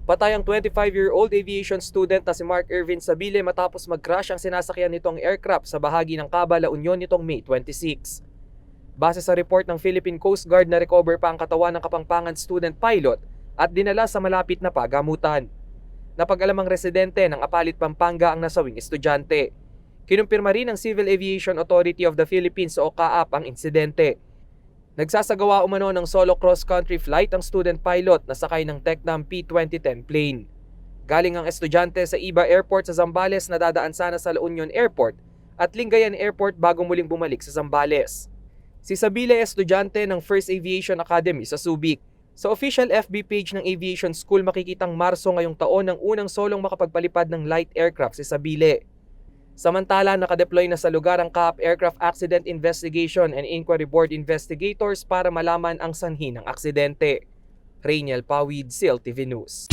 Patay ang 25-year-old aviation student na si Mark Irvin Sabile matapos mag-crash ang sinasakyan nitong aircraft sa bahagi ng Caba, La Union nitong May 26. Base sa report ng Philippine Coast Guard, na-recover pa ang katawan ng Kapampangan student pilot at dinala sa malapit na pagamutan. Napag-alamang residente ng Apalit, Pampanga ang nasawing estudyante. Kinumpirma rin ng Civil Aviation Authority of the Philippines o CAAP ang insidente. Nagsasagawa umano ng solo cross-country flight ang student pilot na sakay ng Tecnam P-2010 plane. Galing ang estudyante sa Iba Airport sa Zambales na dadaan sana sa La Union Airport at Lingayen Airport bago muling bumalik sa Zambales. Si Sabile ay estudyante ng First Aviation Academy sa Subic. Sa official FB page ng Aviation School makikitang Marso ngayong taon ang unang solong makapagpalipad ng light aircraft si Sabile. Samantala, nakadeploy na sa lugar ang CAAP Aircraft Accident Investigation and Inquiry Board investigators para malaman ang sanhi ng aksidente. Rainiel Pawid, CLTV News.